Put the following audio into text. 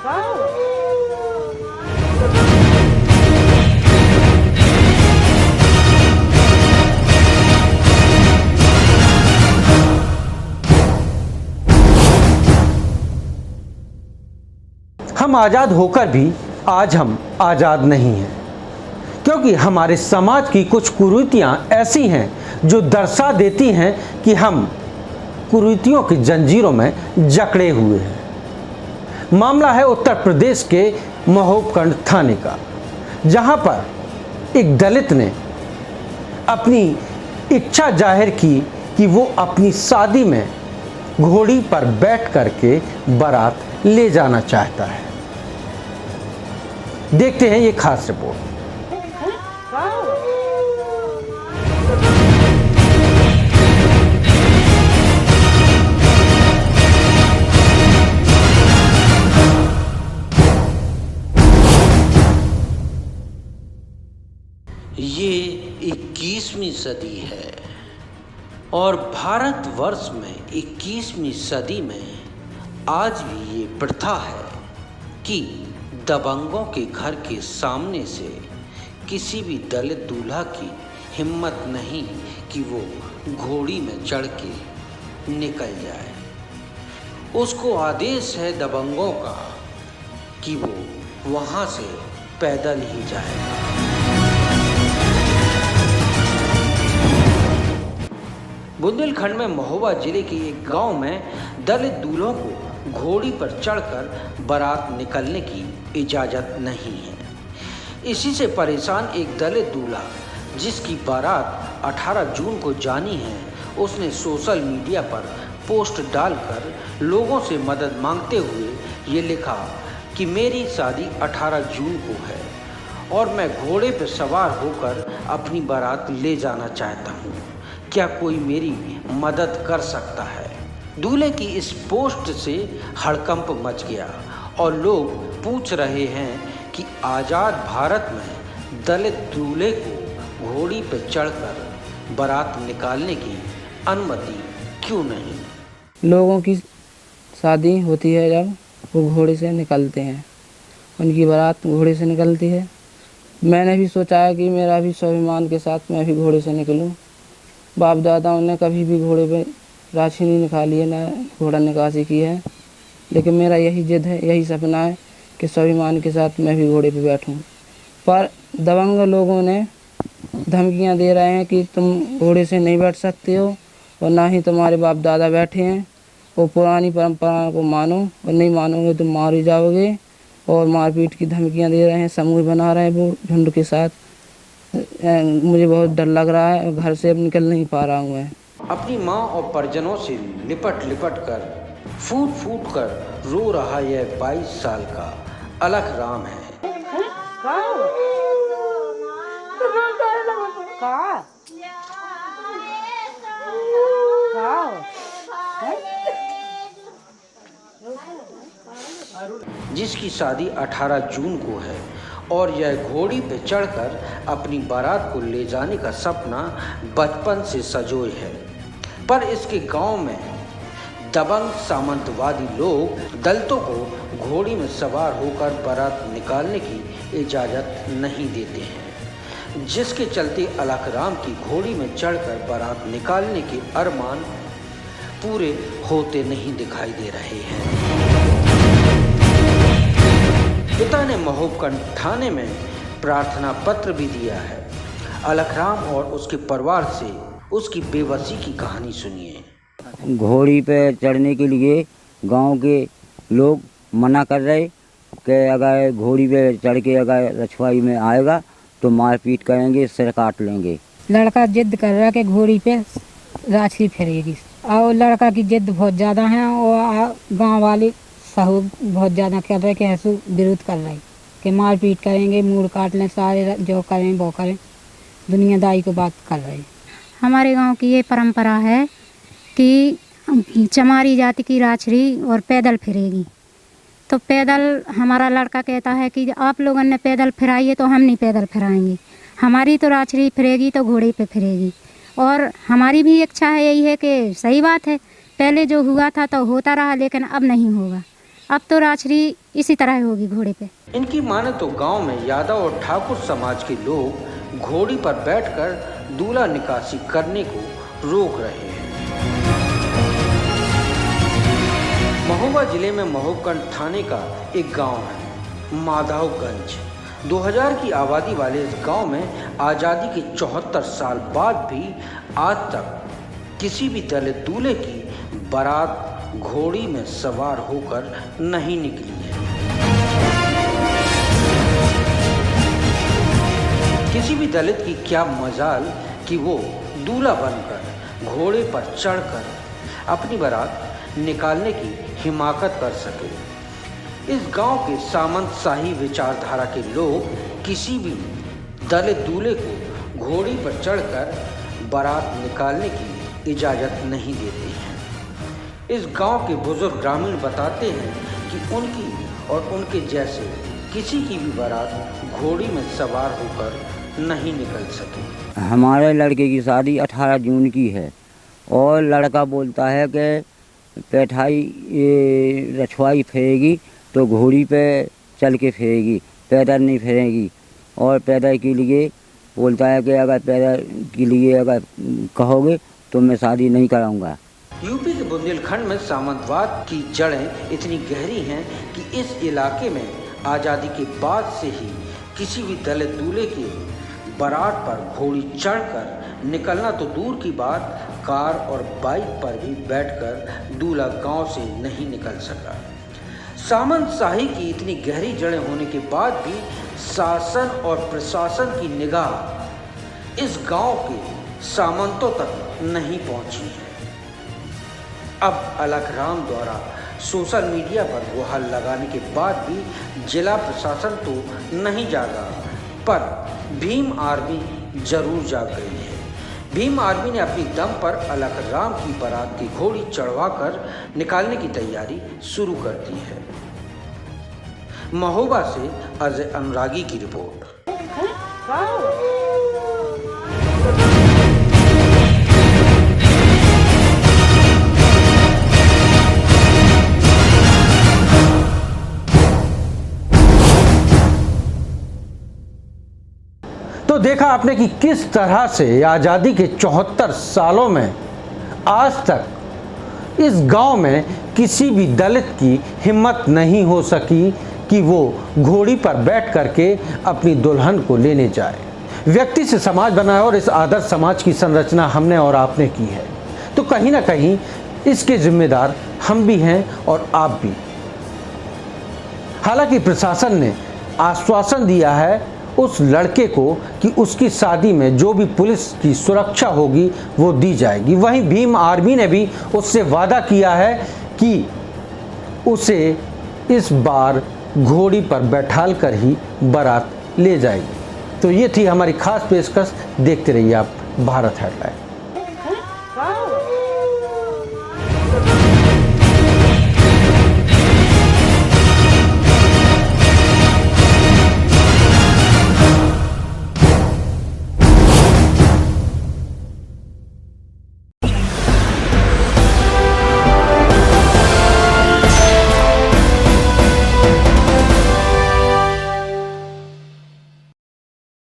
हम आज़ाद होकर भी आज हम आज़ाद नहीं हैं, क्योंकि हमारे समाज की कुछ कुरीतियाँ ऐसी हैं जो दर्शा देती हैं कि हम कुरीतियों की जंजीरों में जकड़े हुए हैं। मामला है उत्तर प्रदेश के महोबखंड थाने का, जहां पर एक दलित ने अपनी इच्छा जाहिर की कि वो अपनी शादी में घोड़ी पर बैठ करके बारात ले जाना चाहता है। देखते हैं ये खास रिपोर्ट। ये 21वीं सदी है और भारतवर्ष में 21वीं सदी में आज भी ये प्रथा है कि दबंगों के घर के सामने से किसी भी दलित दूल्हा की हिम्मत नहीं कि वो घोड़ी में चढ़ के निकल जाए। उसको आदेश है दबंगों का कि वो वहाँ से पैदल ही जाएगा। बुंदेलखंड में महोबा जिले के एक गांव में दलित दूल्हों को घोड़ी पर चढ़कर बारात निकलने की इजाज़त नहीं है। इसी से परेशान एक दलित दूल्हा, जिसकी बारात 18 जून को जानी है, उसने सोशल मीडिया पर पोस्ट डालकर लोगों से मदद मांगते हुए ये लिखा कि मेरी शादी 18 जून को है और मैं घोड़े पर सवार होकर अपनी बारात ले जाना चाहता हूँ। क्या कोई मेरी मदद कर सकता है? दूल्हे की इस पोस्ट से हड़कंप मच गया और लोग पूछ रहे हैं कि आज़ाद भारत में दलित दूल्हे को घोड़ी पर चढ़कर बारात निकालने की अनुमति क्यों नहीं? लोगों की शादी होती है जब वो घोड़े से निकलते हैं, उनकी बारात घोड़े से निकलती है। मैंने भी सोचा है कि मेरा भी स्वाभिमान के साथ मैं भी घोड़े से निकलूं। बाप दादाओं ने कभी भी घोड़े पे राशि नहीं निकाली है, ना घोड़ा निकासी की है, लेकिन मेरा यही जिद है, यही सपना है कि स्वाभिमान के साथ मैं भी घोड़े पे बैठूं। पर दबंग लोगों ने धमकियां दे रहे हैं कि तुम घोड़े से नहीं बैठ सकते हो और ना ही तुम्हारे बाप दादा बैठे हैं, वो पुरानी परंपरा को मानो और नहीं मानोगे तो मारे जाओगे, और मारपीट की धमकियां दे रहे हैं, समूह बना रहे हैं वो झुंड के साथ। मुझे बहुत डर लग रहा है, घर से अब निकल नहीं पा रहा हूँ मैं। अपनी माँ और परिजनों से लिपट लिपट कर फूट फूट कर रो रहा यह 22 साल का अलख राम है। जिसकी शादी 18 जून को है और यह घोड़ी पे चढ़कर अपनी बारात को ले जाने का सपना बचपन से सजोए है। पर इसके गांव में दबंग सामंतवादी लोग दलितों को घोड़ी में सवार होकर बारात निकालने की इजाज़त नहीं देते हैं, जिसके चलते अलखराम की घोड़ी में चढ़कर बारात निकालने के अरमान पूरे होते नहीं दिखाई दे रहे हैं। पिता ने महोबखंड थाने में प्रार्थना पत्र भी दिया है। अलखराम और उसके परिवार से उसकी बेबसी की कहानी सुनिए। घोड़ी पे चढ़ने के लिए गांव के लोग मना कर रहे कि अगर घोड़ी पे चढ़ के अगर रछवाई में आएगा तो मारपीट करेंगे, सिर काट लेंगे। लड़का जिद कर रहा है कि घोड़ी पे राछी फेरेगी, और लड़का की जिद बहुत ज़्यादा है और गांव वाले सहयोग बहुत ज़्यादा कर रहे कि ऐसे विरोध कर रहे कि मारपीट करेंगे, मूड काट लें, सारे जो करें वो करें, दुनियादारी को बात कर रहे। हमारे गांव की ये परंपरा है कि चमारी जाति की राछड़ी और पैदल फिरेगी, तो पैदल हमारा लड़का कहता है कि आप लोगों ने पैदल फिराई है तो हम नहीं पैदल फिराएंगे, हमारी तो राछड़ी फिरेगी तो घोड़े पे फिरेगी। और हमारी भी इच्छा है, यही है कि सही बात है, पहले जो हुआ था तो होता रहा, लेकिन अब नहीं होगा। अब तो राछरी इसी तरह होगी घोड़े पे। इनकी माने तो गांव में यादव और ठाकुर समाज के लोग घोड़ी पर बैठकर दूल्हा निकासी करने को रोक रहे हैं। महोबा जिले में महोबगंज थाने का एक गांव है माधवगंज। 2000 की आबादी वाले इस गांव में आज़ादी के 74 साल बाद भी आज तक किसी भी दलित दूल्हे की बारात घोड़ी में सवार होकर नहीं निकली है। किसी भी दलित की क्या मजाल कि वो दूल्हा बनकर घोड़े पर चढ़कर अपनी बारात निकालने की हिमाकत कर सके। इस गांव के सामंत शाही विचारधारा के लोग किसी भी दलित दूल्हे को घोड़ी पर चढ़कर बारात निकालने की इजाज़त नहीं देते हैं। इस गांव के बुजुर्ग ग्रामीण बताते हैं कि उनकी और उनके जैसे किसी की भी बारात घोड़ी में सवार होकर नहीं निकल सके। हमारे लड़के की शादी 18 जून की है और लड़का बोलता है कि पैठाई रछवाई फेरेगी तो घोड़ी पे चल के फेरेगी, पैदल नहीं फेरेगी। और पैदल के लिए बोलता है कि अगर पैदल के लिए अगर कहोगे तो मैं शादी नहीं कराऊंगा। यूपी के बुंदेलखंड में सामंतवाद की जड़ें इतनी गहरी हैं कि इस इलाके में आज़ादी के बाद से ही किसी भी दलित दूल्हे के बारात पर घोड़ी चढ़कर निकलना तो दूर की बात, कार और बाइक पर भी बैठकर दूल्हा गांव से नहीं निकल सका। सामंत शाही की इतनी गहरी जड़ें होने के बाद भी शासन और प्रशासन की निगाह इस गांव के सामंतों तक नहीं पहुंची है। अब अलखराम द्वारा सोशल मीडिया पर गुहार लगाने के बाद भी जिला प्रशासन तो नहीं जागा, पर भीम आर्मी जरूर जाग गई है। भीम आर्मी ने अपनी दम पर अलखराम की बारात की घोड़ी चढ़वाकर निकालने की तैयारी शुरू कर दी है। महोबा से अजय अनुरागी की रिपोर्ट। तो देखा आपने कि किस तरह से आज़ादी के 74 सालों में आज तक इस गांव में किसी भी दलित की हिम्मत नहीं हो सकी कि वो घोड़ी पर बैठ करके अपनी दुल्हन को लेने जाए। व्यक्ति से समाज बनाया और इस आदर्श समाज की संरचना हमने और आपने की है, तो कहीं ना कहीं इसके जिम्मेदार हम भी हैं और आप भी। हालांकि प्रशासन ने आश्वासन दिया है उस लड़के को कि उसकी शादी में जो भी पुलिस की सुरक्षा होगी वो दी जाएगी। वहीं भीम आर्मी ने भी उससे वादा किया है कि उसे इस बार घोड़ी पर बैठाल कर ही बारात ले जाएगी। तो ये थी हमारी खास पेशकश। देखते रहिए आप भारत हेडलाइन।